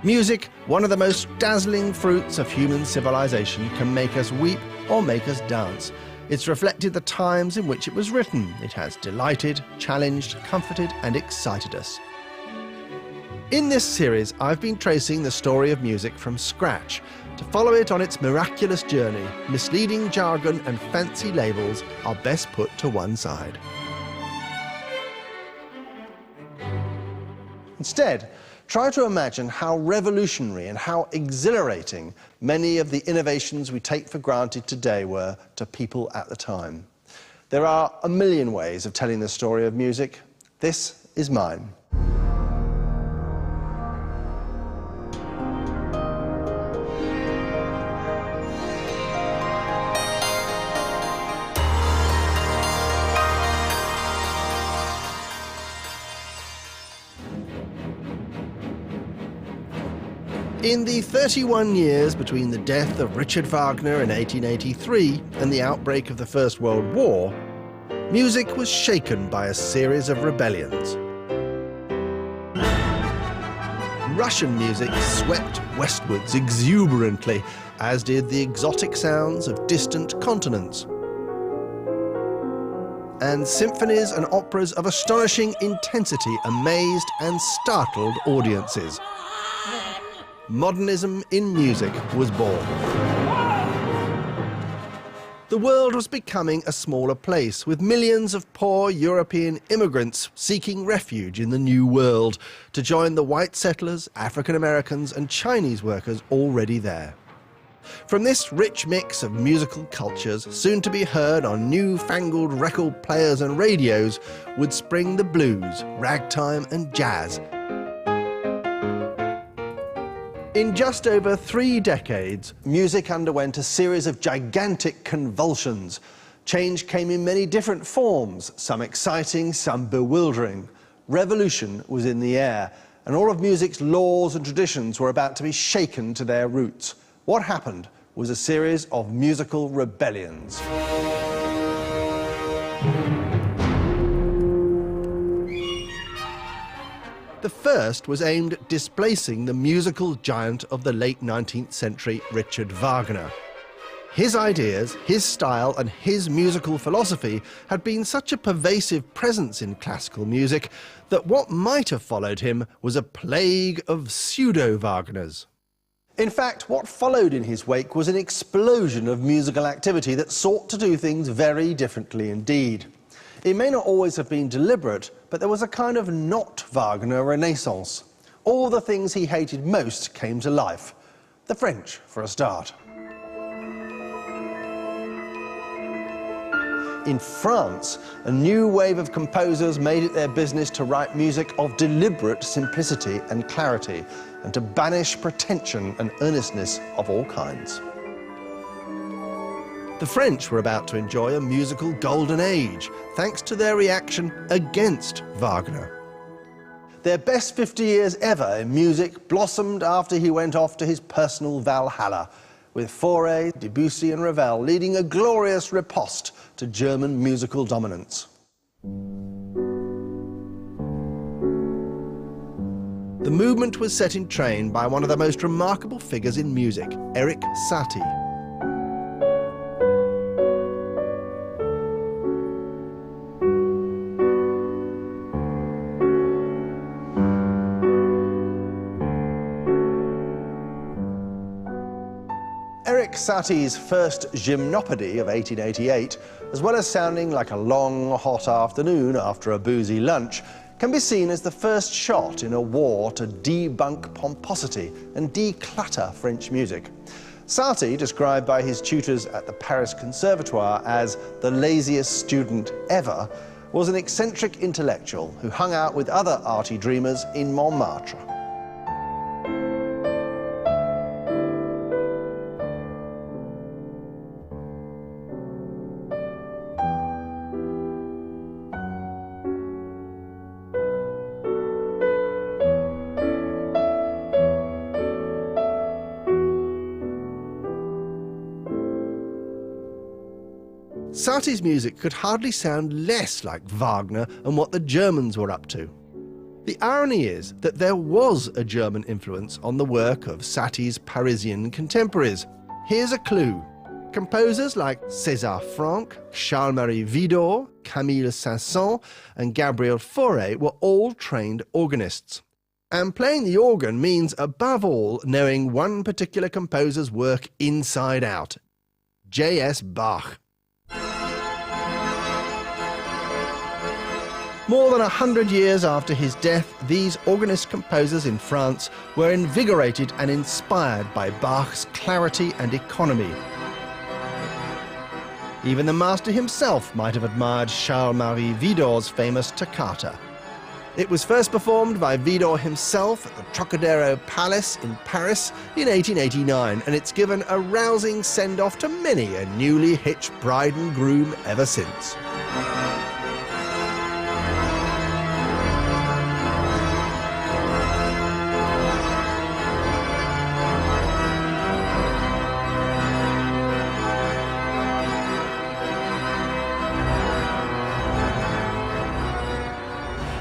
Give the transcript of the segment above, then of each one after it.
Music, one of the most dazzling fruits of human civilization, can make us weep or make us dance. It's reflected the times in which it was written. It has delighted, challenged, comforted and excited us. In this series, I've been tracing the story of music from scratch. To follow it on its miraculous journey, misleading jargon and fancy labels are best put to one side. Instead, try to imagine how revolutionary and how exhilarating many of the innovations we take for granted today were to people at the time. There are a million ways of telling the story of music. This is mine. In the 31 years between the death of Richard Wagner in 1883 and the outbreak of the First World War, music was shaken by a series of rebellions. Russian music swept westwards exuberantly, as did the exotic sounds of distant continents. And symphonies and operas of astonishing intensity amazed and startled audiences. Modernism in music was born. The world was becoming a smaller place, with millions of poor European immigrants seeking refuge in the New World to join the white settlers, African Americans and Chinese workers already there. From this rich mix of musical cultures, soon to be heard on newfangled record players and radios, would spring the blues, ragtime and jazz. In just over 3 decades, music underwent a series of gigantic convulsions. Change came in many different forms, some exciting, some bewildering. Revolution was in the air, and all of music's laws and traditions were about to be shaken to their roots. What happened was a series of musical rebellions. The first was aimed at displacing the musical giant of the late 19th century, Richard Wagner. His ideas, his style and his musical philosophy had been such a pervasive presence in classical music that what might have followed him was a plague of pseudo-Wagners. In fact, what followed in his wake was an explosion of musical activity that sought to do things very differently indeed. It may not always have been deliberate, but there was a kind of not Wagner renaissance. All the things he hated most came to life. The French, for a start. In France, a new wave of composers made it their business to write music of deliberate simplicity and clarity, and to banish pretension and earnestness of all kinds. The French were about to enjoy a musical golden age, thanks to their reaction against Wagner. Their best 50 years ever in music blossomed after he went off to his personal Valhalla, with Fauré, Debussy and Ravel leading a glorious riposte to German musical dominance. The movement was set in train by one of the most remarkable figures in music, Erik Satie. Erik Satie's first Gymnopédie of 1888, as well as sounding like a long, hot afternoon after a boozy lunch, can be seen as the first shot in a war to debunk pomposity and declutter French music. Satie, described by his tutors at the Paris Conservatoire as the laziest student ever, was an eccentric intellectual who hung out with other arty dreamers in Montmartre. Satie's music could hardly sound less like Wagner and what the Germans were up to. The irony is that there was a German influence on the work of Satie's Parisian contemporaries. Here's a clue. Composers like César Franck, Charles-Marie Widor, Camille Saint-Saëns and Gabriel Fauré were all trained organists. And playing the organ means, above all, knowing one particular composer's work inside out. J.S. Bach. More than 100 years after his death, these organist composers in France were invigorated and inspired by Bach's clarity and economy. Even the master himself might have admired Charles-Marie Widor's famous toccata. It was first performed by Widor himself at the Trocadero Palace in Paris in 1889, and it's given a rousing send-off to many a newly hitched bride and groom ever since.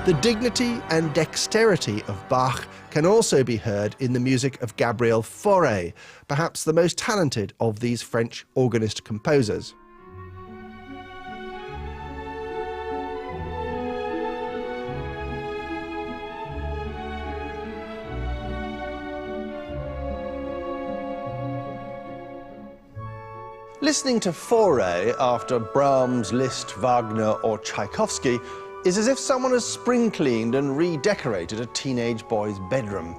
The dignity and dexterity of Bach can also be heard in the music of Gabriel Fauré, perhaps the most talented of these French organist composers. Listening to Fauré after Brahms, Liszt, Wagner or Tchaikovsky is as if someone has spring-cleaned and redecorated a teenage boy's bedroom.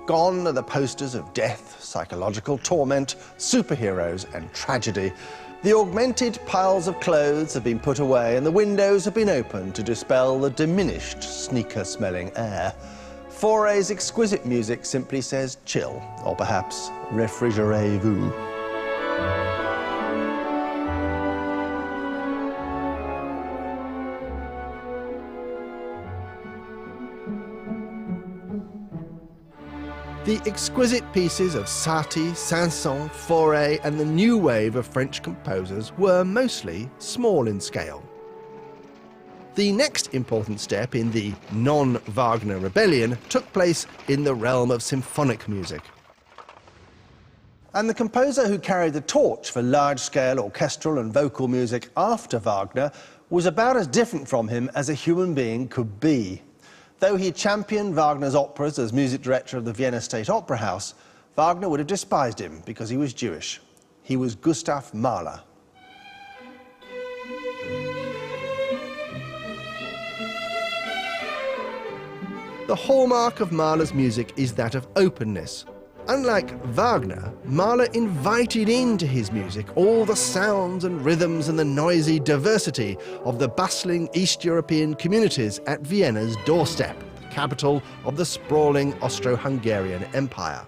Gone are the posters of death, psychological torment, superheroes and tragedy. The augmented piles of clothes have been put away and the windows have been opened to dispel the diminished, sneaker-smelling air. Fauré's exquisite music simply says chill, or perhaps refrigerez-vous. The exquisite pieces of Satie, Saint-Saëns, Fauré and the new wave of French composers were mostly small in scale. The next important step in the non-Wagner rebellion took place in the realm of symphonic music. And the composer who carried the torch for large-scale orchestral and vocal music after Wagner was about as different from him as a human being could be. Though he championed Wagner's operas as music director of the Vienna State Opera House, Wagner would have despised him because he was Jewish. He was Gustav Mahler. The hallmark of Mahler's music is that of openness. Unlike Wagner, Mahler invited into his music all the sounds and rhythms and the noisy diversity of the bustling East European communities at Vienna's doorstep, the capital of the sprawling Austro-Hungarian Empire.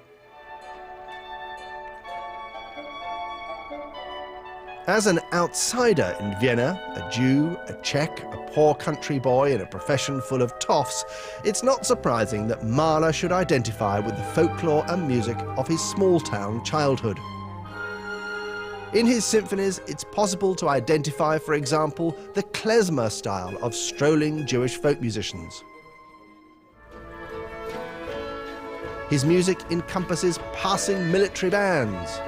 As an outsider in Vienna, a Jew, a Czech, a poor country boy in a profession full of toffs, it's not surprising that Mahler should identify with the folklore and music of his small-town childhood. In his symphonies, it's possible to identify, for example, the klezmer style of strolling Jewish folk musicians. His music encompasses passing military bands,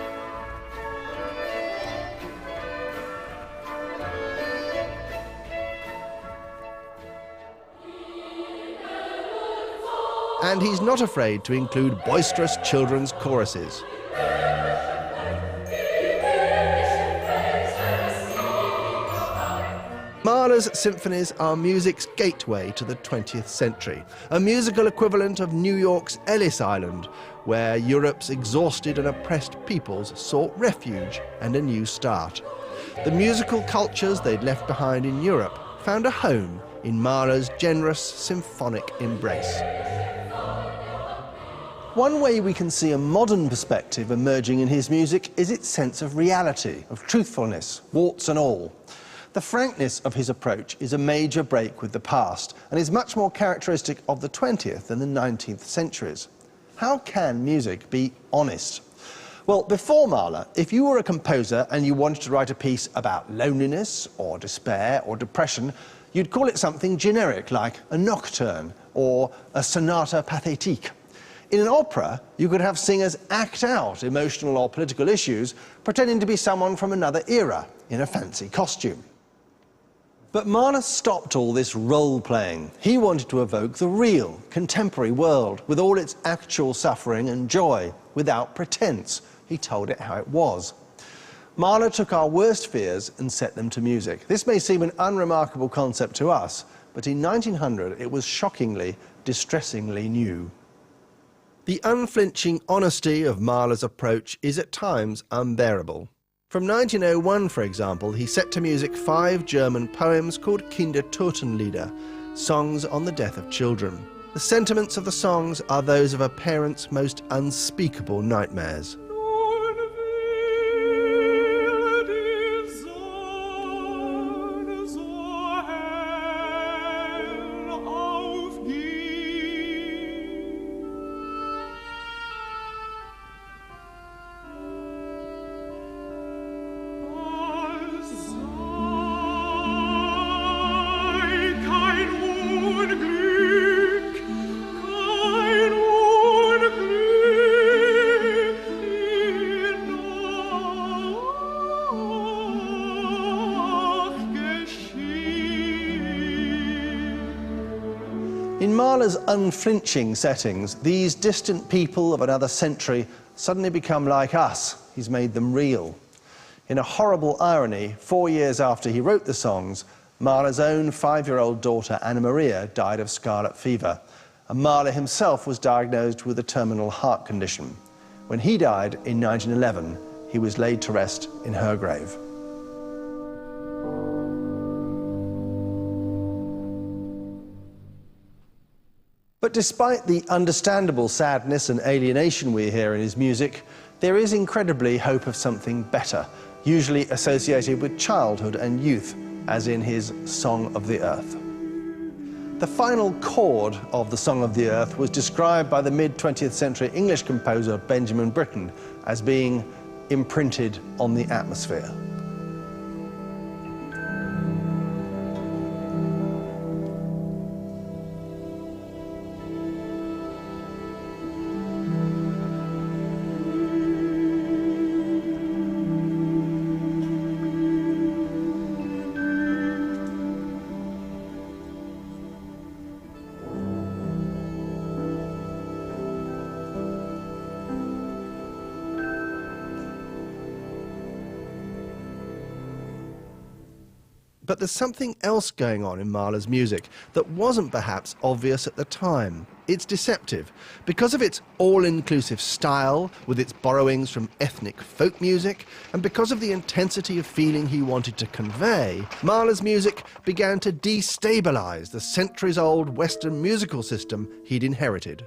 and he's not afraid to include boisterous children's choruses. Mahler's symphonies are music's gateway to the 20th century, a musical equivalent of New York's Ellis Island, where Europe's exhausted and oppressed peoples sought refuge and a new start. The musical cultures they'd left behind in Europe found a home in Mahler's generous symphonic embrace. One way we can see a modern perspective emerging in his music is its sense of reality, of truthfulness, warts and all. The frankness of his approach is a major break with the past and is much more characteristic of the 20th than the 19th centuries. How can music be honest? Well, before Mahler, if you were a composer and you wanted to write a piece about loneliness or despair or depression, you'd call it something generic like a nocturne or a sonata pathétique. In an opera, you could have singers act out emotional or political issues, pretending to be someone from another era in a fancy costume. But Mahler stopped all this role-playing. He wanted to evoke the real, contemporary world, with all its actual suffering and joy, without pretense. He told it how it was. Mahler took our worst fears and set them to music. This may seem an unremarkable concept to us, but in 1900 it was shockingly, distressingly new. The unflinching honesty of Mahler's approach is at times unbearable. From 1901, for example, he set to music 5 German poems called Kindertotenlieder, songs on the death of children. The sentiments of the songs are those of a parent's most unspeakable nightmares. In Mahler's unflinching settings, these distant people of another century suddenly become like us. He's made them real. In a horrible irony, 4 years after he wrote the songs, Mahler's own 5-year-old daughter, Anna Maria, died of scarlet fever, and Mahler himself was diagnosed with a terminal heart condition. When he died in 1911, he was laid to rest in her grave. But despite the understandable sadness and alienation we hear in his music, there is incredibly hope of something better, usually associated with childhood and youth, as in his Song of the Earth. The final chord of the Song of the Earth was described by the mid-20th century English composer Benjamin Britten as being imprinted on the atmosphere. But there's something else going on in Mahler's music that wasn't perhaps obvious at the time. It's deceptive. Because of its all-inclusive style, with its borrowings from ethnic folk music, and because of the intensity of feeling he wanted to convey, Mahler's music began to destabilize the centuries-old Western musical system he'd inherited.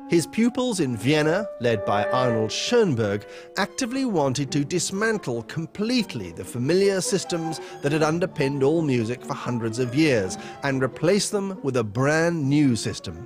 His pupils in Vienna, led by Arnold Schoenberg, actively wanted to dismantle completely the familiar systems that had underpinned all music for hundreds of years and replace them with a brand new system.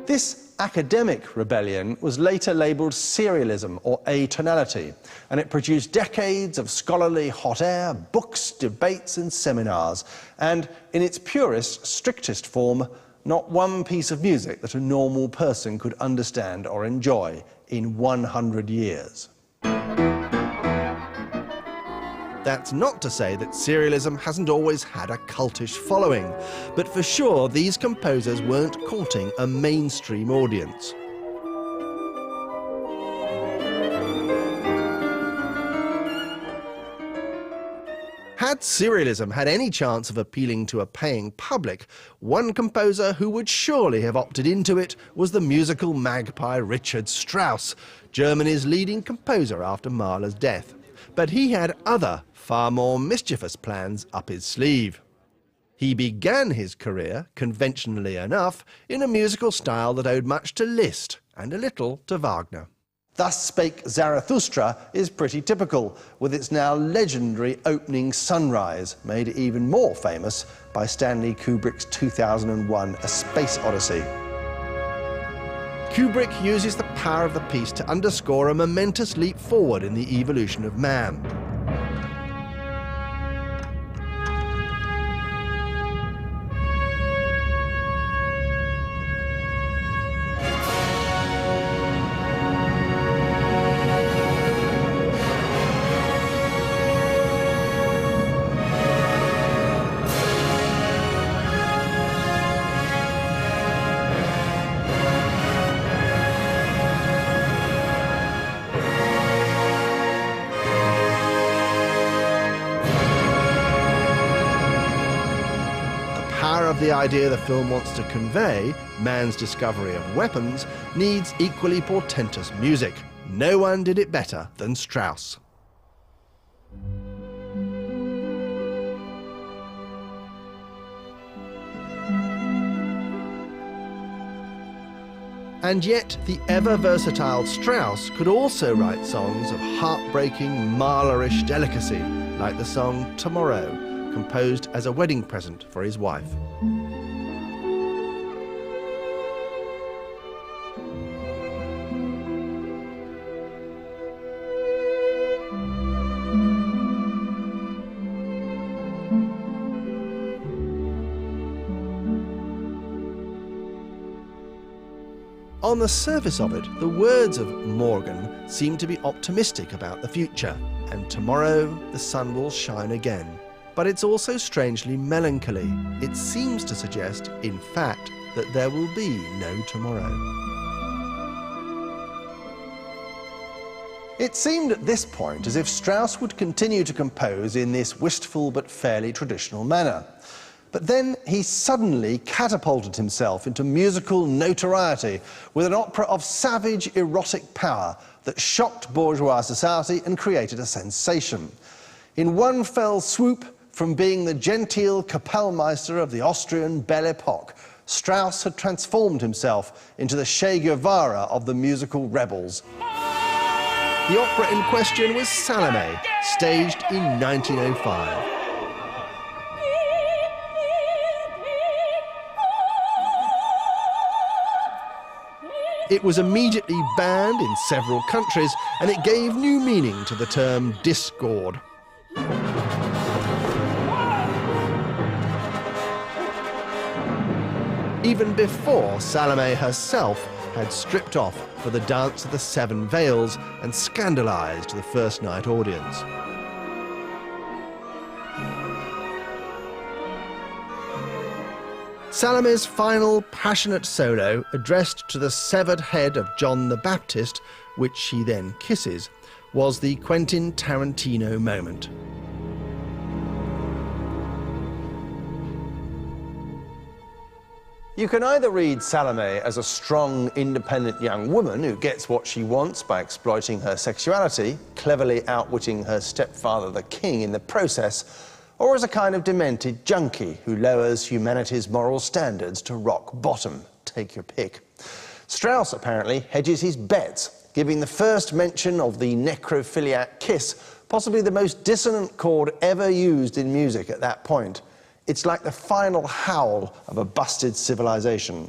This academic rebellion was later labelled serialism or atonality, and it produced decades of scholarly hot air, books, debates and seminars, and in its purest, strictest form, not one piece of music that a normal person could understand or enjoy in 100 years. That's not to say that serialism hasn't always had a cultish following, but for sure these composers weren't courting a mainstream audience. Had serialism had any chance of appealing to a paying public, one composer who would surely have opted into it was the musical magpie Richard Strauss, Germany's leading composer after Mahler's death. But he had other, far more mischievous plans up his sleeve. He began his career, conventionally enough, in a musical style that owed much to Liszt and a little to Wagner. Thus Spake Zarathustra is pretty typical, with its now legendary opening Sunrise, made even more famous by Stanley Kubrick's 2001 A Space Odyssey. Kubrick uses the power of the piece to underscore a momentous leap forward in the evolution of man. The idea the film wants to convey, man's discovery of weapons, needs equally portentous music. No one did it better than Strauss. And yet, the ever-versatile Strauss could also write songs of heartbreaking, Mahlerish delicacy, like the song Tomorrow, composed as a wedding present for his wife. On the surface of it, the words of Morgan seem to be optimistic about the future, and tomorrow the sun will shine again. But it's also strangely melancholy. It seems to suggest, in fact, that there will be no tomorrow. It seemed at this point as if Strauss would continue to compose in this wistful but fairly traditional manner. But then he suddenly catapulted himself into musical notoriety with an opera of savage, erotic power that shocked bourgeois society and created a sensation. In one fell swoop, from being the genteel Kapellmeister of the Austrian Belle Epoque, Strauss had transformed himself into the Che Guevara of the musical rebels. The opera in question was Salome, staged in 1905. It was immediately banned in several countries, and it gave new meaning to the term discord. Even before Salome herself had stripped off for the Dance of the Seven Veils and scandalized the first night audience. Salome's final passionate solo, addressed to the severed head of John the Baptist, which she then kisses, was the Quentin Tarantino moment. You can either read Salome as a strong, independent young woman who gets what she wants by exploiting her sexuality, cleverly outwitting her stepfather the king in the process, or as a kind of demented junkie who lowers humanity's moral standards to rock bottom. Take your pick. Strauss apparently hedges his bets, giving the first mention of the necrophiliac kiss possibly the most dissonant chord ever used in music at that point. It's like the final howl of a busted civilization.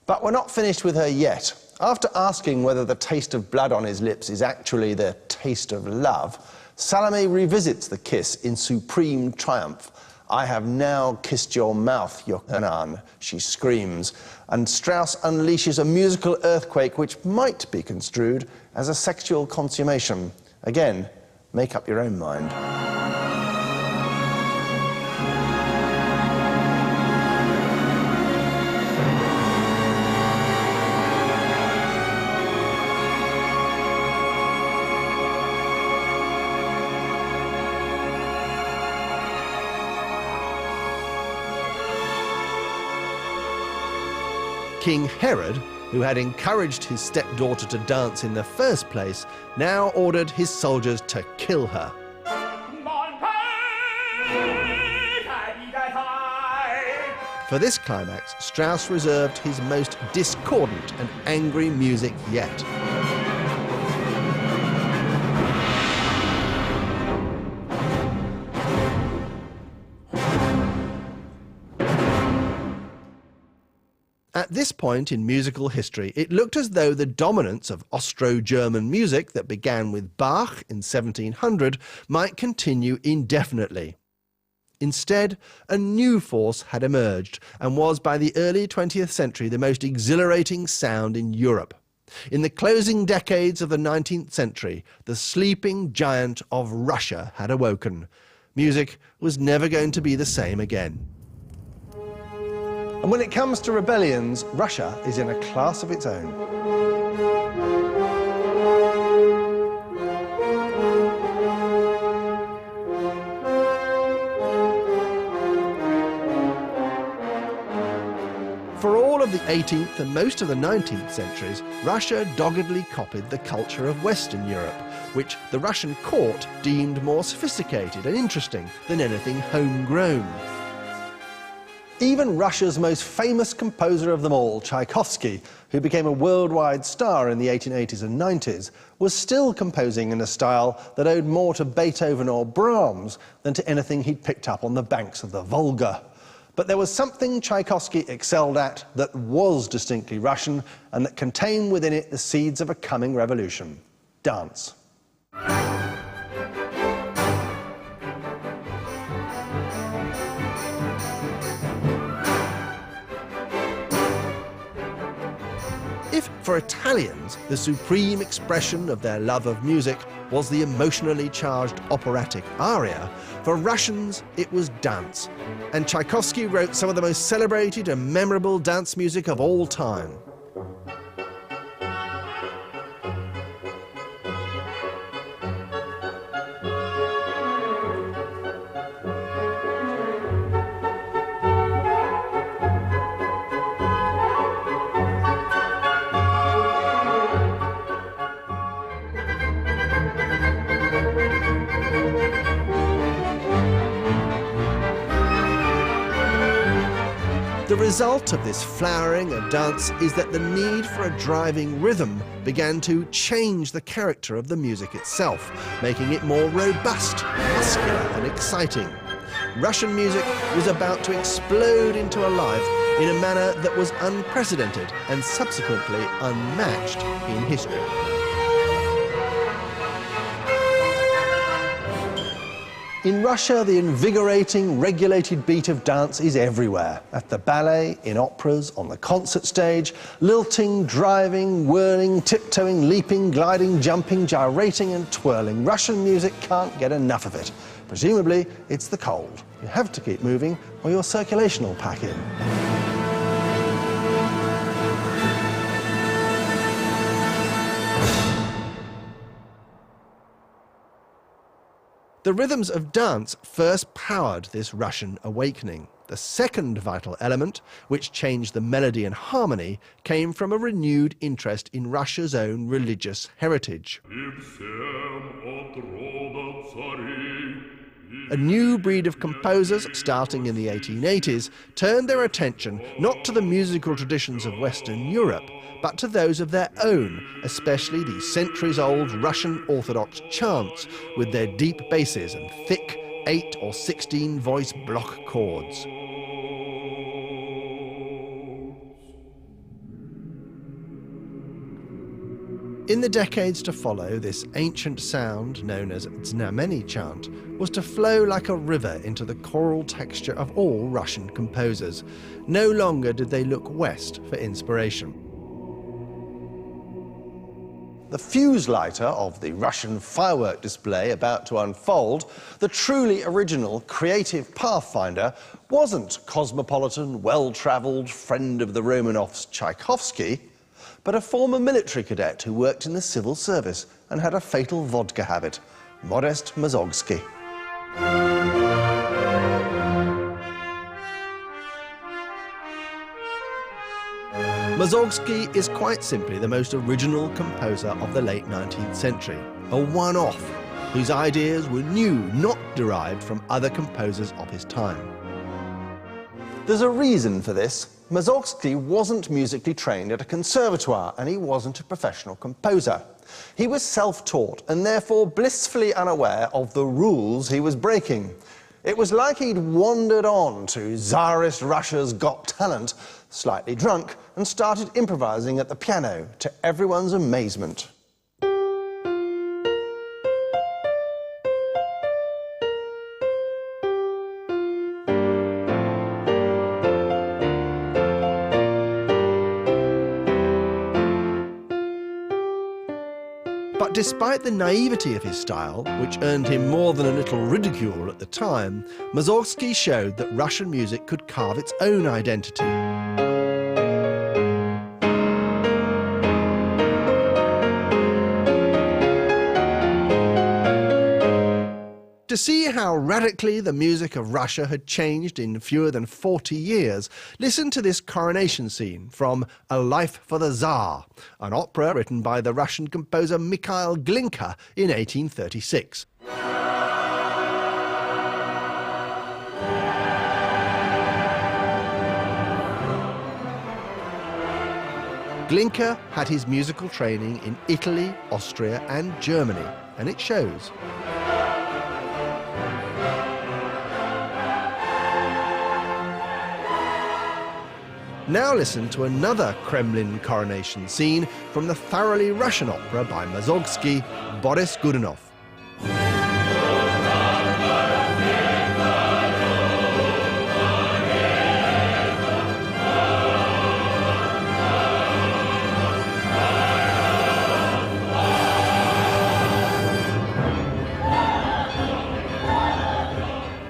But we're not finished with her yet. After asking whether the taste of blood on his lips is actually the taste of love, Salome revisits the kiss in supreme triumph. "I have now kissed your mouth, Yochanan," she screams, and Strauss unleashes a musical earthquake which might be construed as a sexual consummation. Again, make up your own mind. King Herod, who had encouraged his stepdaughter to dance in the first place, now ordered his soldiers to kill her. For this climax, Strauss reserved his most discordant and angry music yet. At this point in musical history, it looked as though the dominance of Austro-German music that began with Bach in 1700 might continue indefinitely. Instead, a new force had emerged and was by the early 20th century the most exhilarating sound in Europe. In the closing decades of the 19th century, the sleeping giant of Russia had awoken. Music was never going to be the same again. And when it comes to rebellions, Russia is in a class of its own. For all of the 18th and most of the 19th centuries, Russia doggedly copied the culture of Western Europe, which the Russian court deemed more sophisticated and interesting than anything homegrown. Even Russia's most famous composer of them all, Tchaikovsky, who became a worldwide star in the 1880s and 90s, was still composing in a style that owed more to Beethoven or Brahms than to anything he'd picked up on the banks of the Volga. But there was something Tchaikovsky excelled at that was distinctly Russian and that contained within it the seeds of a coming revolution: dance. If, for Italians, the supreme expression of their love of music was the emotionally charged operatic aria, for Russians it was dance. And Tchaikovsky wrote some of the most celebrated and memorable dance music of all time. The result of this flowering of dance is that the need for a driving rhythm began to change the character of the music itself, making it more robust, muscular and exciting. Russian music was about to explode into a life in a manner that was unprecedented and subsequently unmatched in history. In Russia, the invigorating, regulated beat of dance is everywhere. At the ballet, in operas, on the concert stage, lilting, driving, whirling, tiptoeing, leaping, gliding, jumping, gyrating and twirling. Russian music can't get enough of it. Presumably, it's the cold. You have to keep moving or your circulation will pack in. The rhythms of dance first powered this Russian awakening. The second vital element, which changed the melody and harmony, came from a renewed interest in Russia's own religious heritage. A new breed of composers, starting in the 1880s, turned their attention not to the musical traditions of Western Europe, but to those of their own, especially the centuries-old Russian Orthodox chants, with their deep basses and thick 8 or 16 voice block chords. In the decades to follow, this ancient sound, known as Znameni chant, was to flow like a river into the choral texture of all Russian composers. No longer did they look west for inspiration. The fuse lighter of the Russian firework display about to unfold, the truly original creative pathfinder, wasn't cosmopolitan, well-travelled friend of the Romanovs Tchaikovsky, but a former military cadet who worked in the civil service and had a fatal vodka habit, Modest Mussorgsky. Mussorgsky is quite simply the most original composer of the late 19th century, a one-off, whose ideas were new, not derived from other composers of his time. There's a reason for this. Mussorgsky wasn't musically trained at a conservatoire, and he wasn't a professional composer. He was self-taught and therefore blissfully unaware of the rules he was breaking. It was like he'd wandered on to Tsarist Russia's Got Talent, slightly drunk, and started improvising at the piano, to everyone's amazement. But despite the naivety of his style, which earned him more than a little ridicule at the time, Mussorgsky showed that Russian music could carve its own identity. To see how radically the music of Russia had changed in fewer than 40 years, listen to this coronation scene from A Life for the Tsar, an opera written by the Russian composer Mikhail Glinka in 1836. Glinka had his musical training in Italy, Austria and Germany, and it shows. Now listen to another Kremlin coronation scene from the thoroughly Russian opera by Mussorgsky, Boris Godunov.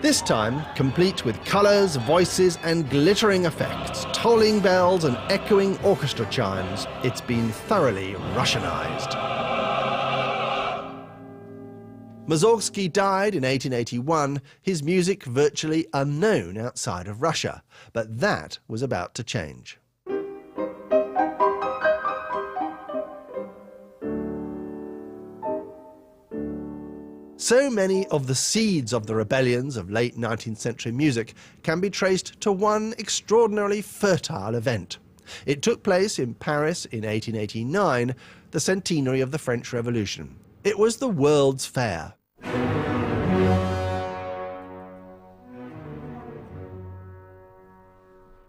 This time, complete with colours, voices and glittering effects, tolling bells and echoing orchestra chimes, it's been thoroughly Russianized. Mussorgsky died in 1881, his music virtually unknown outside of Russia, but that was about to change. So many of the seeds of the rebellions of late 19th century music can be traced to one extraordinarily fertile event. It took place in Paris in 1889, the centenary of the French Revolution. It was the World's Fair.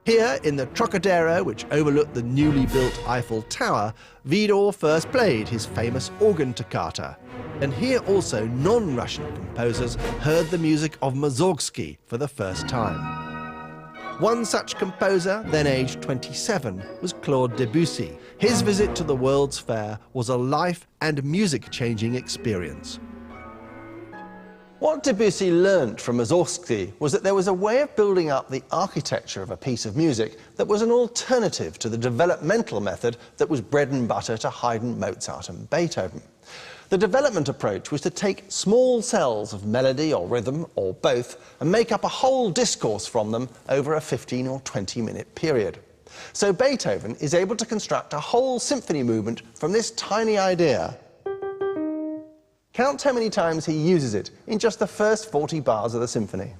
Here, in the Trocadero, which overlooked the newly built Eiffel Tower, Widor first played his famous organ toccata. And here also non-Russian composers heard the music of Mussorgsky for the first time. One such composer, then aged 27, was Claude Debussy. His visit to the World's Fair was a life and music-changing experience. What Debussy learnt from Mussorgsky was that there was a way of building up the architecture of a piece of music that was an alternative to the developmental method that was bread and butter to Haydn, Mozart and Beethoven. The development approach was to take small cells of melody or rhythm, or both, and make up a whole discourse from them over a 15 or 20-minute period. So Beethoven is able to construct a whole symphony movement from this tiny idea. Count how many times he uses it in just the first 40 bars of the symphony.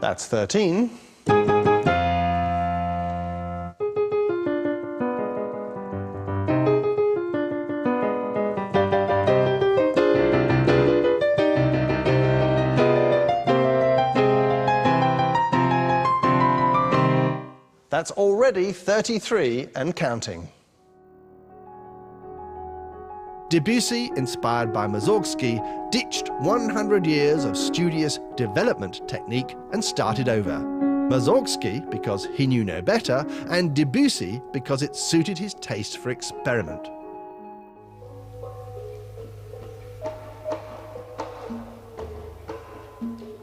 That's 13. That's already 33 and counting. Debussy, inspired by Mussorgsky, ditched 100 years of studious development technique and started over. Mussorgsky because he knew no better, and Debussy because it suited his taste for experiment.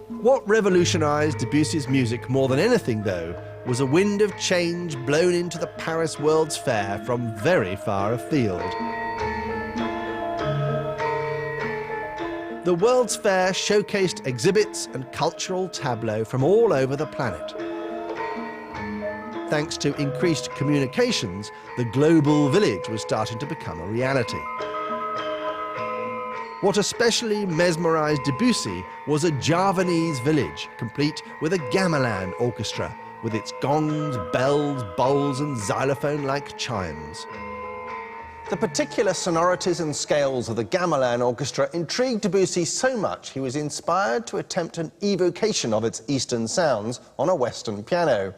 What revolutionized Debussy's music more than anything, though, was a wind of change blown into the Paris World's Fair from very far afield. The World's Fair showcased exhibits and cultural tableaux from all over the planet. Thanks to increased communications, the global village was starting to become a reality. What especially mesmerised Debussy was a Javanese village, complete with a gamelan orchestra, with its gongs, bells, bowls and xylophone-like chimes. The particular sonorities and scales of the gamelan orchestra intrigued Debussy so much he was inspired to attempt an evocation of its Eastern sounds on a Western piano.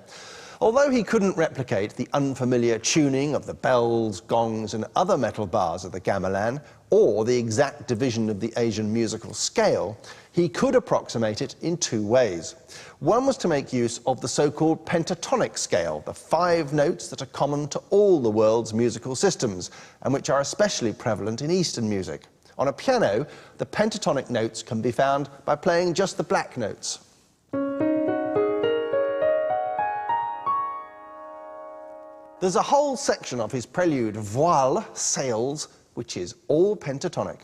Although he couldn't replicate the unfamiliar tuning of the bells, gongs and other metal bars of the gamelan, or the exact division of the Asian musical scale, he could approximate it in two ways. One was to make use of the so-called pentatonic scale, the 5 notes that are common to all the world's musical systems, and which are especially prevalent in Eastern music. On a piano, the pentatonic notes can be found by playing just the black notes. There's a whole section of his prelude, Voile, Sails, which is all pentatonic.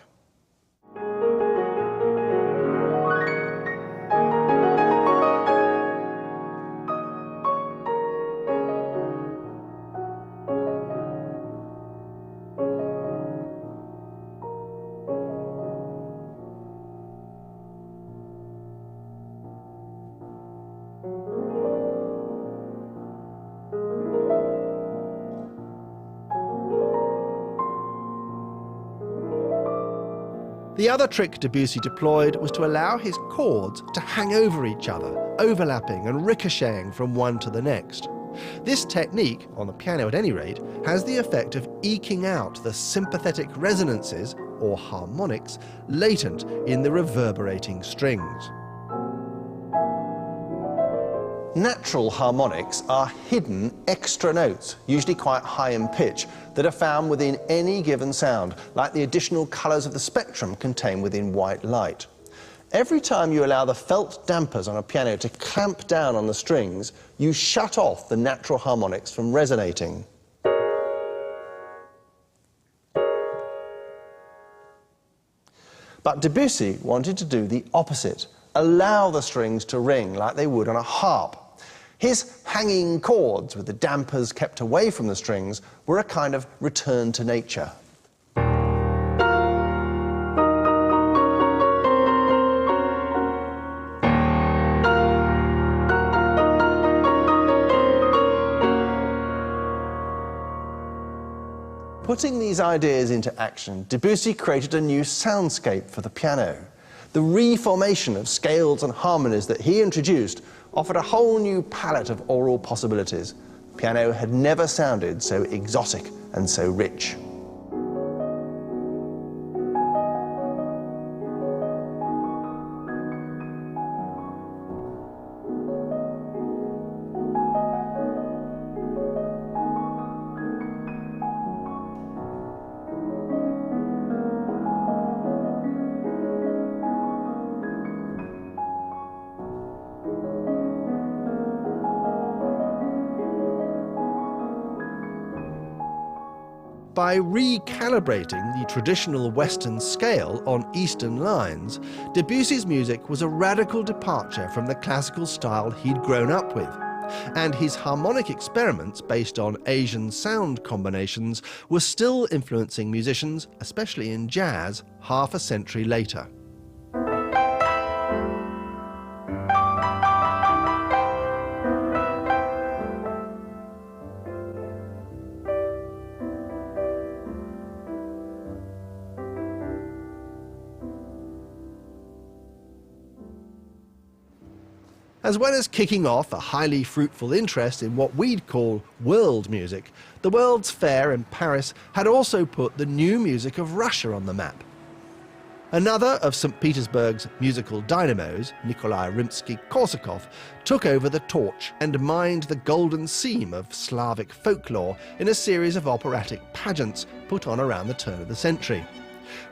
The other trick Debussy deployed was to allow his chords to hang over each other, overlapping and ricocheting from one to the next. This technique, on the piano at any rate, has the effect of eking out the sympathetic resonances, or harmonics, latent in the reverberating strings. Natural harmonics are hidden extra notes, usually quite high in pitch, that are found within any given sound, like the additional colours of the spectrum contained within white light. Every time you allow the felt dampers on a piano to clamp down on the strings, you shut off the natural harmonics from resonating. But Debussy wanted to do the opposite, allow the strings to ring like they would on a harp. His hanging chords, with the dampers kept away from the strings, were a kind of return to nature. Putting these ideas into action, Debussy created a new soundscape for the piano. The reformation of scales and harmonies that he introduced offered a whole new palette of aural possibilities. Piano had never sounded so exotic and so rich. By recalibrating the traditional Western scale on Eastern lines, Debussy's music was a radical departure from the classical style he'd grown up with, and his harmonic experiments based on Asian sound combinations were still influencing musicians, especially in jazz, half a century later. As well as kicking off a highly fruitful interest in what we'd call world music, the World's Fair in Paris had also put the new music of Russia on the map. Another of St. Petersburg's musical dynamos, Nikolai Rimsky-Korsakov, took over the torch and mined the golden seam of Slavic folklore in a series of operatic pageants put on around the turn of the century.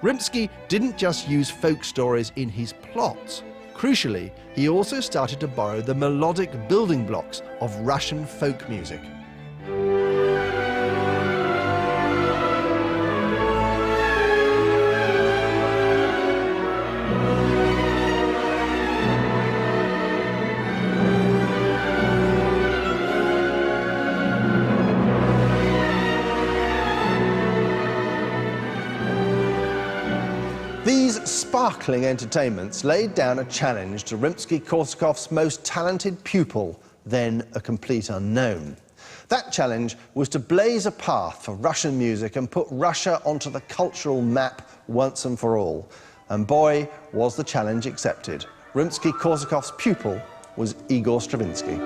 Rimsky didn't just use folk stories in his plots. Crucially, he also started to borrow the melodic building blocks of Russian folk music. These sparkling entertainments laid down a challenge to Rimsky-Korsakov's most talented pupil, then a complete unknown. That challenge was to blaze a path for Russian music and put Russia onto the cultural map once and for all. And boy, was the challenge accepted. Rimsky-Korsakov's pupil was Igor Stravinsky.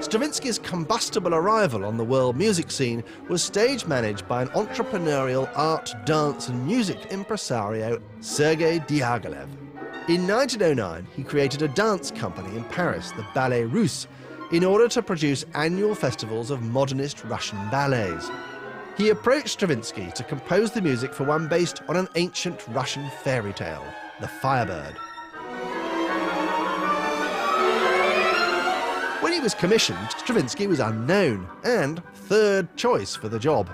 Stravinsky's combustible arrival on the world music scene was stage managed by an entrepreneurial art, dance and music impresario, Sergei Diaghilev. In 1909, he created a dance company in Paris, the Ballet Russe, in order to produce annual festivals of modernist Russian ballets. He approached Stravinsky to compose the music for one based on an ancient Russian fairy tale, The Firebird. When he was commissioned, Stravinsky was unknown and third choice for the job.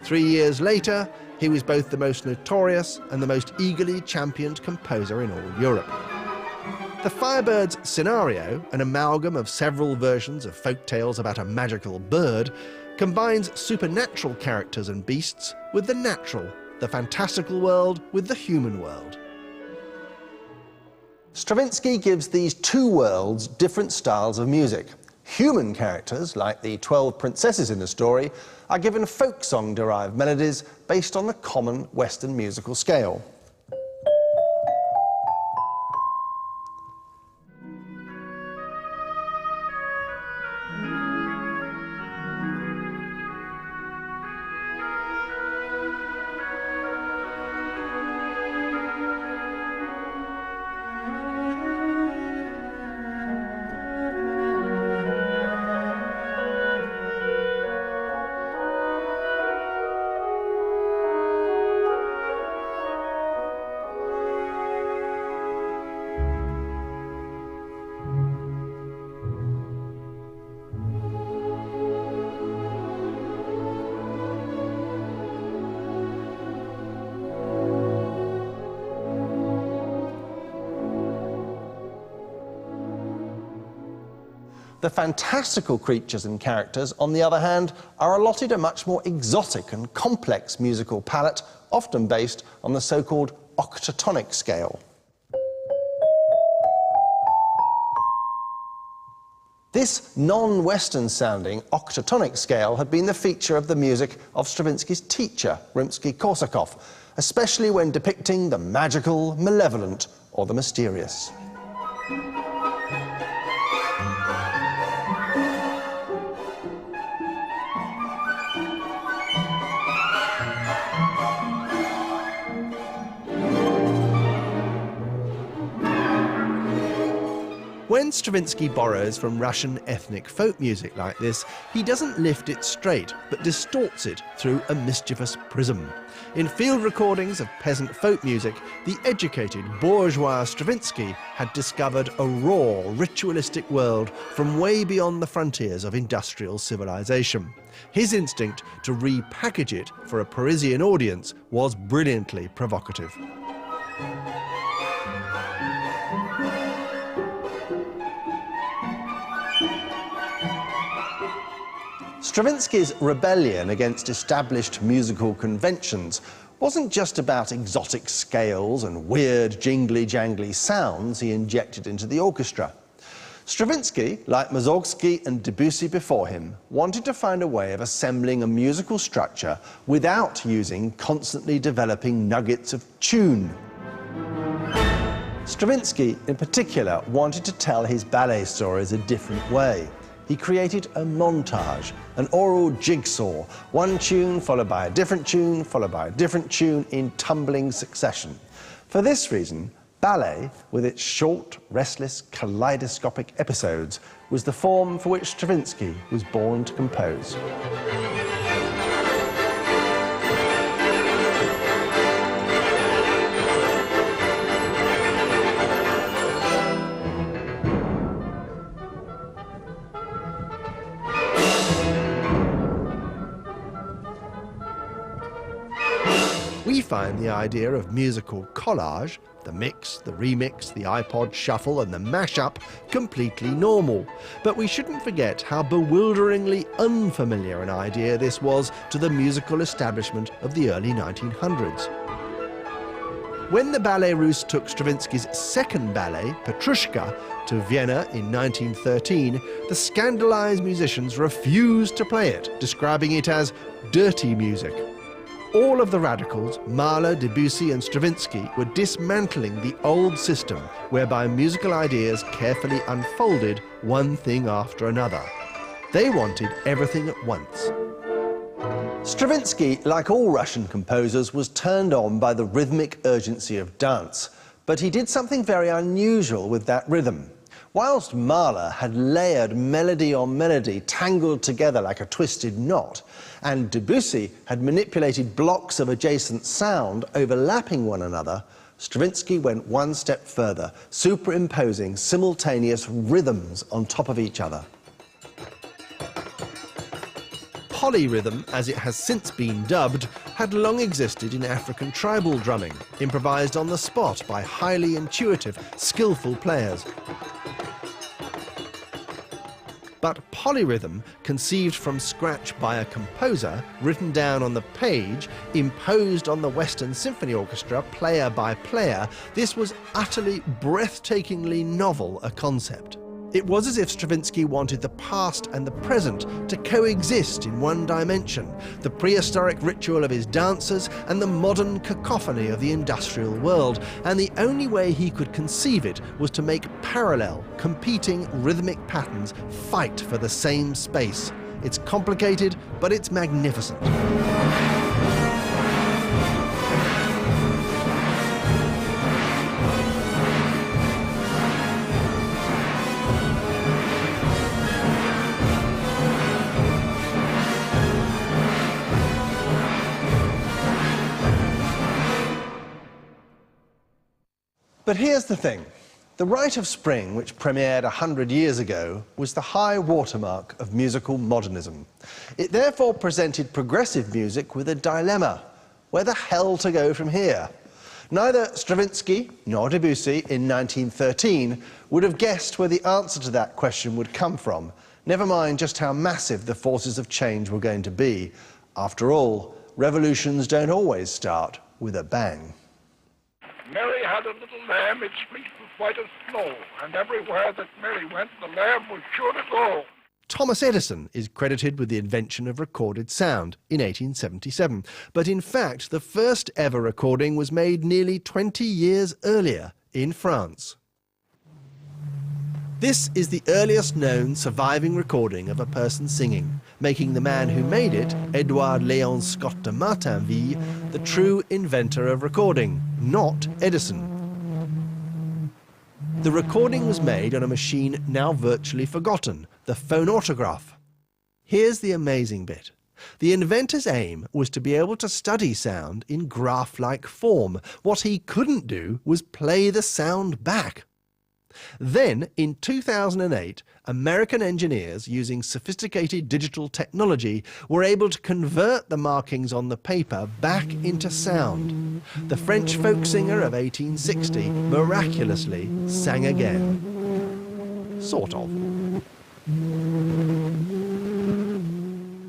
3 years later, he was both the most notorious and the most eagerly championed composer in all Europe. The Firebird's scenario, an amalgam of several versions of folk tales about a magical bird, combines supernatural characters and beasts with the natural, the fantastical world with the human world. Stravinsky gives these two worlds different styles of music. Human characters, like the 12 princesses in the story, are given folk song-derived melodies based on the common Western musical scale. The fantastical creatures and characters, on the other hand, are allotted a much more exotic and complex musical palette, often based on the so-called octatonic scale. This non-Western sounding octatonic scale had been the feature of the music of Stravinsky's teacher, Rimsky-Korsakov, especially when depicting the magical, malevolent, or the mysterious. When Stravinsky borrows from Russian ethnic folk music like this, he doesn't lift it straight, but distorts it through a mischievous prism. In field recordings of peasant folk music, the educated bourgeois Stravinsky had discovered a raw, ritualistic world from way beyond the frontiers of industrial civilization. His instinct to repackage it for a Parisian audience was brilliantly provocative. Stravinsky's rebellion against established musical conventions wasn't just about exotic scales and weird jingly-jangly sounds he injected into the orchestra. Stravinsky, like Mussorgsky and Debussy before him, wanted to find a way of assembling a musical structure without using constantly developing nuggets of tune. Stravinsky, in particular, wanted to tell his ballet stories a different way. He created a montage, an oral jigsaw, one tune followed by a different tune, followed by a different tune in tumbling succession. For this reason, ballet, with its short, restless, kaleidoscopic episodes, was the form for which Stravinsky was born to compose. We We find the idea of musical collage, the mix, the remix, the iPod shuffle and the mashup, completely normal. But we shouldn't forget how bewilderingly unfamiliar an idea this was to the musical establishment of the early 1900s. When the Ballet Russe took Stravinsky's second ballet, Petrushka, to Vienna in 1913, the scandalized musicians refused to play it, describing it as dirty music. All of the radicals, Mahler, Debussy and Stravinsky, were dismantling the old system whereby musical ideas carefully unfolded one thing after another. They wanted everything at once. Stravinsky, like all Russian composers, was turned on by the rhythmic urgency of dance, but he did something very unusual with that rhythm. Whilst Mahler had layered melody on melody, tangled together like a twisted knot, and Debussy had manipulated blocks of adjacent sound overlapping one another, Stravinsky went one step further, superimposing simultaneous rhythms on top of each other. Polyrhythm, as it has since been dubbed, had long existed in African tribal drumming, improvised on the spot by highly intuitive, skillful players. But polyrhythm, conceived from scratch by a composer, written down on the page, imposed on the Western Symphony Orchestra, player by player, this was utterly, breathtakingly novel a concept. It was as if Stravinsky wanted the past and the present to coexist in one dimension, the prehistoric ritual of his dancers and the modern cacophony of the industrial world, and the only way he could conceive it was to make parallel, competing rhythmic patterns fight for the same space. It's complicated, but it's magnificent. But here's the thing. The Rite of Spring, which premiered 100 years ago, was the high watermark of musical modernism. It therefore presented progressive music with a dilemma. Where the hell to go from here? Neither Stravinsky nor Debussy in 1913 would have guessed where the answer to that question would come from, never mind just how massive the forces of change were going to be. After all, revolutions don't always start with a bang. Mary had a little lamb, its fleece was white as snow, and everywhere that Mary went, the lamb was sure to go. Thomas Edison is credited with the invention of recorded sound in 1877, but in fact the first ever recording was made nearly 20 years earlier in France. This is the earliest known surviving recording of a person singing, making the man who made it, Edouard Léon Scott de Martinville, the true inventor of recording, not Edison. The recording was made on a machine now virtually forgotten, the phonautograph. Here's the amazing bit. The inventor's aim was to be able to study sound in graph-like form. What he couldn't do was play the sound back. Then, in 2008, American engineers using sophisticated digital technology were able to convert the markings on the paper back into sound. The French folk singer of 1860 miraculously sang again. Sort of.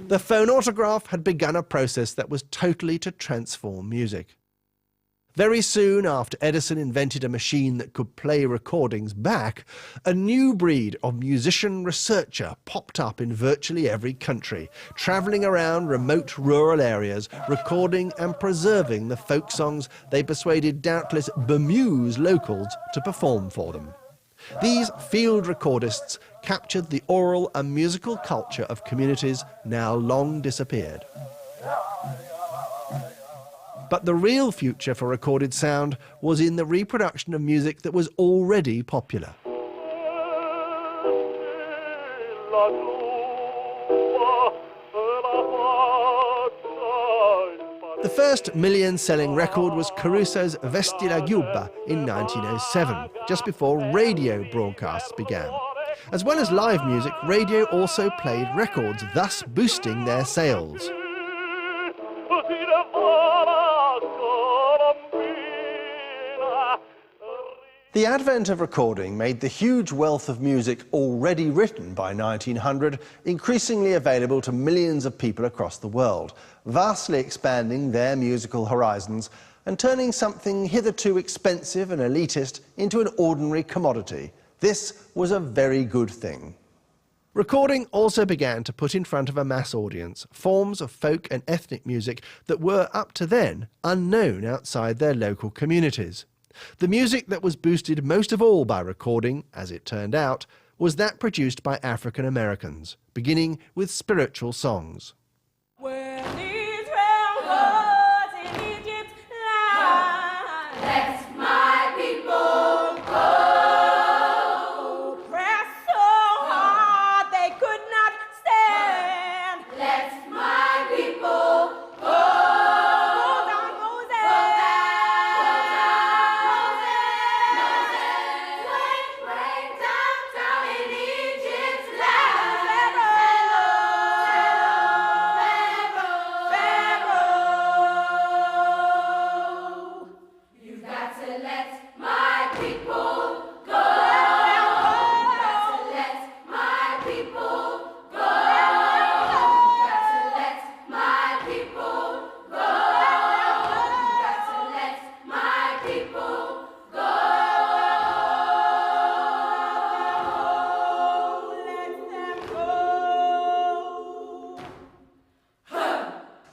The phonautograph had begun a process that was totally to transform music. Very soon after Edison invented a machine that could play recordings back, a new breed of musician researcher popped up in virtually every country, travelling around remote rural areas, recording and preserving the folk songs they persuaded doubtless bemused locals to perform for them. These field recordists captured the oral and musical culture of communities now long disappeared. But the real future for recorded sound was in the reproduction of music that was already popular. The first million-selling record was Caruso's Vesti la Giubba in 1907, just before radio broadcasts began. As well as live music, radio also played records, thus boosting their sales. The advent of recording made the huge wealth of music already written by 1900 increasingly available to millions of people across the world, vastly expanding their musical horizons and turning something hitherto expensive and elitist into an ordinary commodity. This was a very good thing. Recording also began to put in front of a mass audience forms of folk and ethnic music that were, up to then, unknown outside their local communities. The music that was boosted most of all by recording, as it turned out, was that produced by African Americans, beginning with spiritual songs. When Israel was in Egypt's land, let my people go. Pressed so hard they could not stand. Let my people go.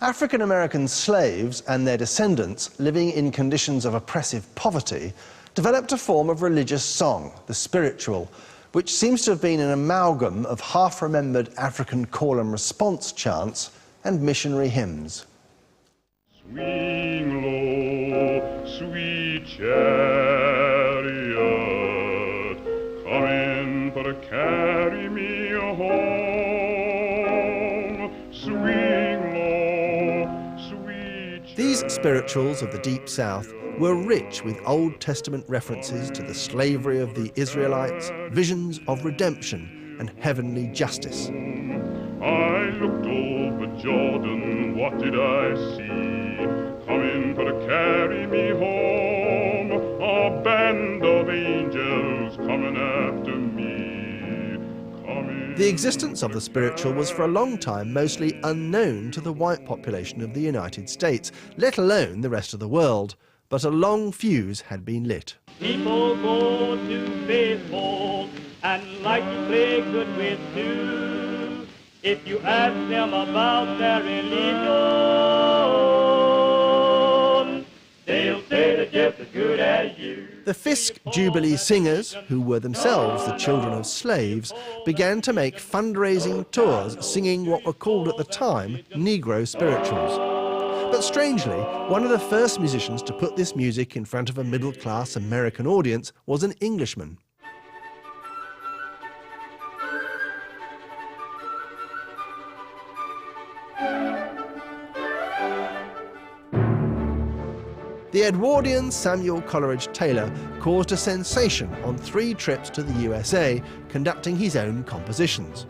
African American slaves and their descendants, living in conditions of oppressive poverty, developed a form of religious song, the spiritual, which seems to have been an amalgam of half-remembered African call and response chants and missionary hymns. Swing low, sweet chariot, come in for to carry me home. Swing low, sweet chariot. These spirituals of the Deep South were rich with Old Testament references to the slavery of the Israelites, visions of redemption and heavenly justice. I looked over Jordan, what did I see? Coming for to carry me home, a band of angels coming after me. The existence of the spiritual was for a long time mostly unknown to the white population of the United States, let alone the rest of the world. But a long fuse had been lit. People go to baseball and like to play good with too. If you ask them about their religion, they'll say they're just as good as you. The Fisk Jubilee Singers, who were themselves the children of slaves, began to make fundraising tours singing what were called at the time Negro spirituals. But strangely, one of the first musicians to put this music in front of a middle-class American audience was an Englishman. The Edwardian Samuel Coleridge Taylor caused a sensation on 3 trips to the USA, conducting his own compositions.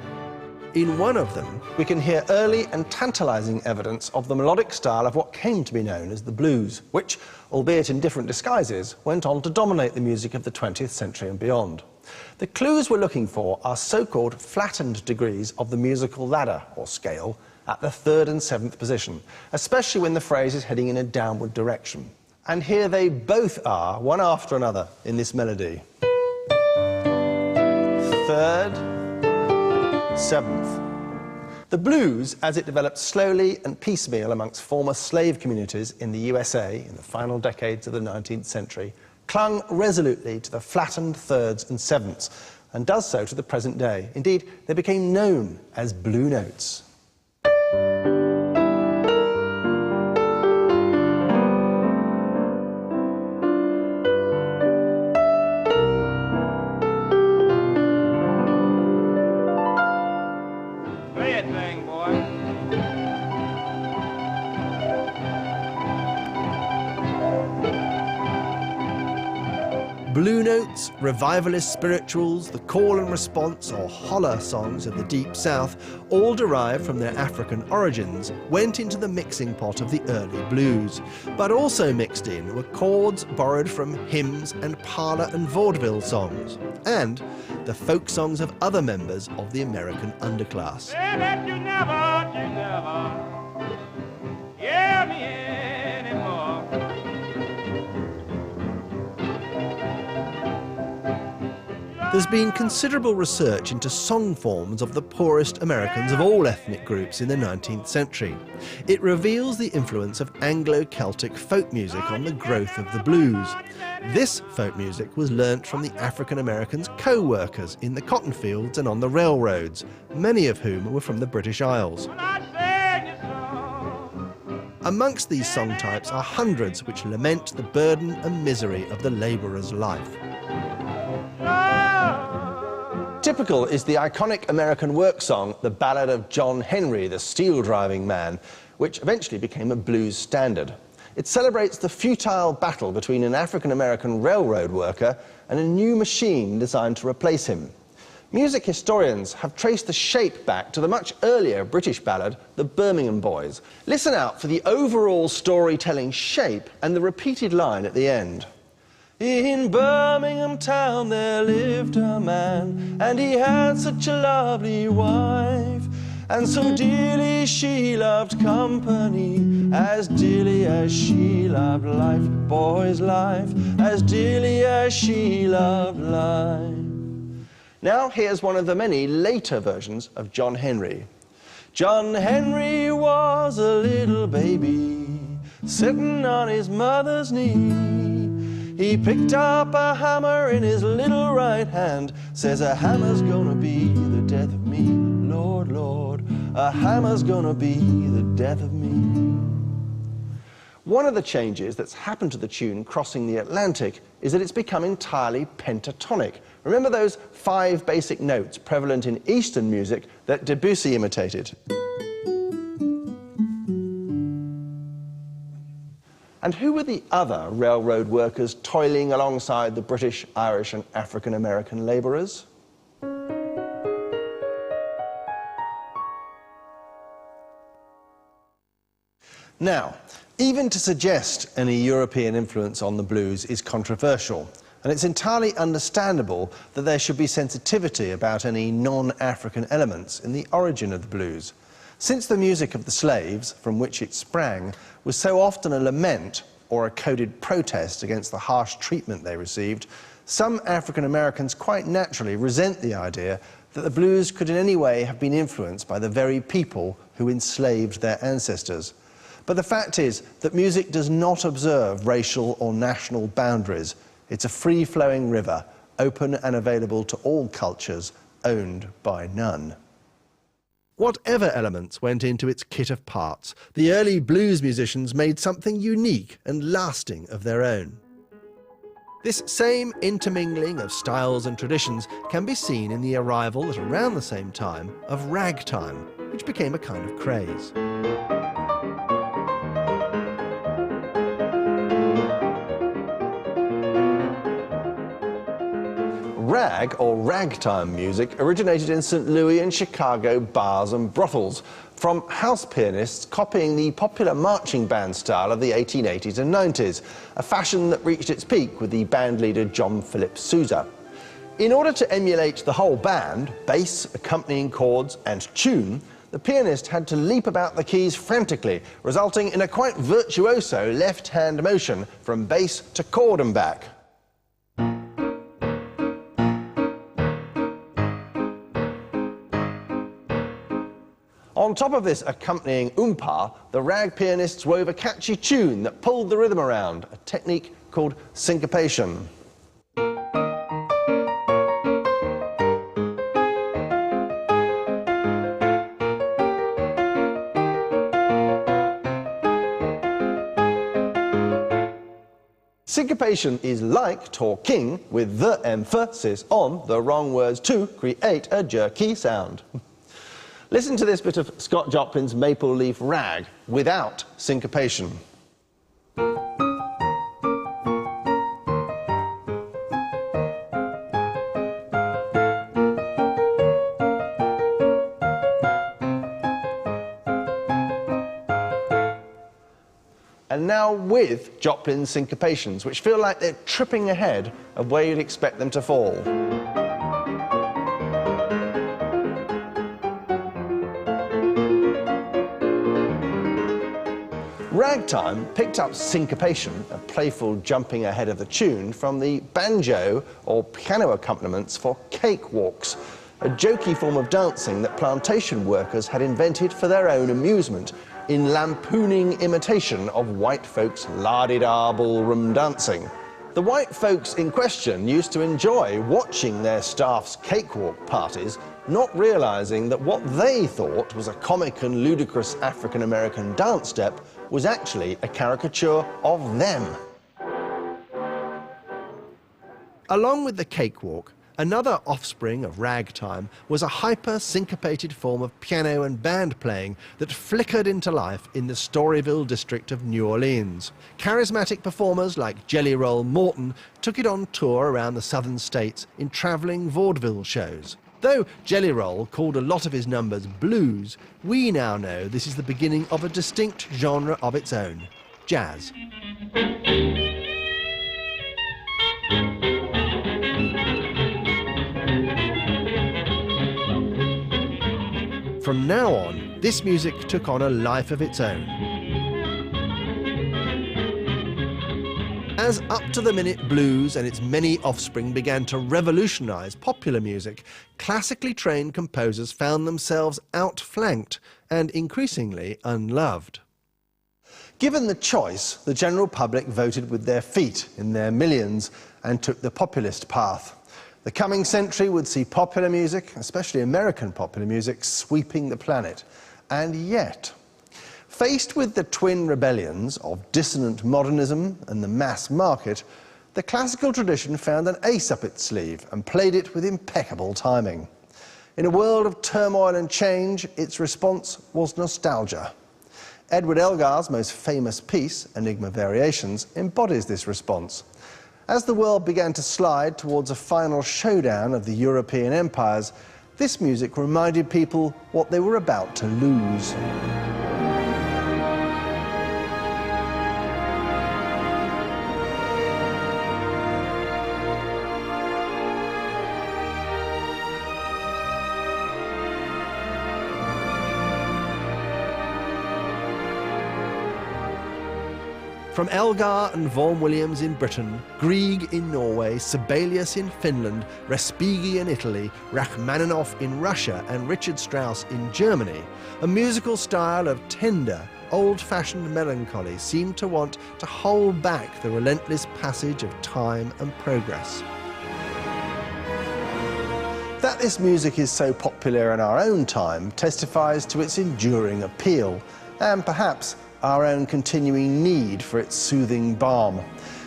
In one of them, we can hear early and tantalizing evidence of the melodic style of what came to be known as the blues, which, albeit in different disguises, went on to dominate the music of the 20th century and beyond. The clues we're looking for are so-called flattened degrees of the musical ladder, or scale, at the 3rd and 7th position, especially when the phrase is heading in a downward direction. And here they both are, one after another, in this melody. 3rd, 7th. The blues, as it developed slowly and piecemeal amongst former slave communities in the USA in the final decades of the 19th century, clung resolutely to the flattened 3rds and 7ths, and does so to the present day. Indeed, they became known as blue notes. blue notes, revivalist spirituals, the call and response or holler songs of the Deep South, all derived from their African origins, went into the mixing pot of the early blues. But also mixed in were chords borrowed from hymns and parlour and vaudeville songs, and the folk songs of other members of the American underclass. Say that you never hear me anymore. There's been considerable research into song forms of the poorest Americans of all ethnic groups in the 19th century. It reveals the influence of Anglo-Celtic folk music on the growth of the blues. This folk music was learnt from the African Americans' co-workers in the cotton fields and on the railroads, many of whom were from the British Isles. Amongst these song types are hundreds which lament the burden and misery of the labourer's life. Typical is the iconic American work song, The Ballad of John Henry, the steel-driving man, which eventually became a blues standard. It celebrates the futile battle between an African-American railroad worker and a new machine designed to replace him. Music historians have traced the shape back to the much earlier British ballad, The Birmingham Boys. Listen out for the overall storytelling shape and the repeated line at the end. In Birmingham town there lived a man, and he had such a lovely wife, and so dearly she loved company, as dearly as she loved life, boys, life, as dearly as she loved life. Now here's one of the many later versions of John Henry. John Henry was a little baby, sitting on his mother's knee. He picked up a hammer in his little right hand, says a hammer's gonna be the death of me, Lord, Lord, a hammer's gonna be the death of me. One of the changes that's happened to the tune crossing the Atlantic is that it's become entirely pentatonic. Remember those 5 basic notes prevalent in Eastern music that Debussy imitated? And who were the other railroad workers toiling alongside the British, Irish and African-American labourers? Now, even to suggest any European influence on the blues is controversial, and it's entirely understandable that there should be sensitivity about any non-African elements in the origin of the blues. Since the music of the slaves, from which it sprang, was so often a lament or a coded protest against the harsh treatment they received, some African Americans quite naturally resent the idea that the blues could in any way have been influenced by the very people who enslaved their ancestors. But the fact is that music does not observe racial or national boundaries. It's a free-flowing river, open and available to all cultures, owned by none. Whatever elements went into its kit of parts, the early blues musicians made something unique and lasting of their own. This same intermingling of styles and traditions can be seen in the arrival at around the same time of ragtime, which became a kind of craze. Rag, or ragtime music, originated in St. Louis and Chicago bars and brothels, from house pianists copying the popular marching band style of the 1880s and 90s, a fashion that reached its peak with the band leader John Philip Sousa. In order to emulate the whole band, bass, accompanying chords and tune, the pianist had to leap about the keys frantically, resulting in a quite virtuoso left-hand motion from bass to chord and back. On top of this accompanying oompa, the rag pianists wove a catchy tune that pulled the rhythm around, a technique called syncopation. Syncopation is like talking with the emphasis on the wrong words to create a jerky sound. Listen to this bit of Scott Joplin's Maple Leaf Rag without syncopation. and now with Joplin's syncopations, which feel like they're tripping ahead of where you'd expect them to fall. Ragtime picked up syncopation, a playful jumping ahead of the tune, from the banjo or piano accompaniments for cakewalks, a jokey form of dancing that plantation workers had invented for their own amusement in lampooning imitation of white folks' la-di-da ballroom dancing. The white folks in question used to enjoy watching their staff's cakewalk parties, not realising that what they thought was a comic and ludicrous African-American dance step was actually a caricature of them. Along with the cakewalk, another offspring of ragtime was a hyper-syncopated form of piano and band playing that flickered into life in the Storyville district of New Orleans. Charismatic performers like Jelly Roll Morton took it on tour around the southern states in travelling vaudeville shows. Though Jelly Roll called a lot of his numbers blues, we now know this is the beginning of a distinct genre of its own, jazz. From now on, this music took on a life of its own. As up-to-the-minute blues and its many offspring began to revolutionise popular music, classically trained composers found themselves outflanked and increasingly unloved. Given the choice, the general public voted with their feet in their millions and took the populist path. The coming century would see popular music, especially American popular music, sweeping the planet. And yet, faced with the twin rebellions of dissonant modernism and the mass market, the classical tradition found an ace up its sleeve and played it with impeccable timing. In a world of turmoil and change, its response was nostalgia. Edward Elgar's most famous piece, Enigma Variations, embodies this response. As the world began to slide towards a final showdown of the European empires, this music reminded people what they were about to lose. From Elgar and Vaughan Williams in Britain, Grieg in Norway, Sibelius in Finland, Respighi in Italy, Rachmaninoff in Russia and Richard Strauss in Germany, a musical style of tender, old-fashioned melancholy seemed to want to hold back the relentless passage of time and progress. That this music is so popular in our own time testifies to its enduring appeal, and perhaps our own continuing need for its soothing balm.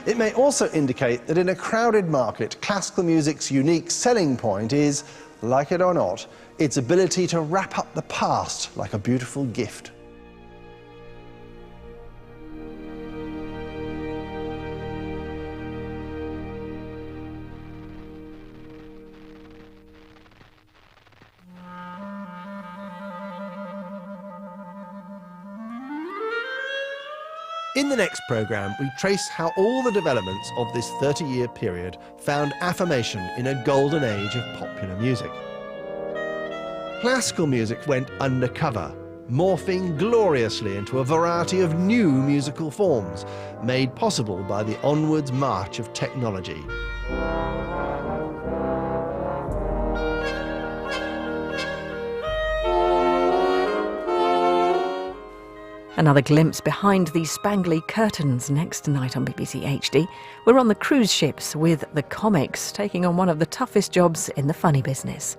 It may also indicate that in a crowded market, classical music's unique selling point is, like it or not, its ability to wrap up the past like a beautiful gift. In the next programme, we trace how all the developments of this 30-year period found affirmation in a golden age of popular music. Classical music went undercover, morphing gloriously into a variety of new musical forms, made possible by the onwards march of technology. Another glimpse behind these spangly curtains next night on BBC HD. We're on the cruise ships with the comics taking on one of the toughest jobs in the funny business.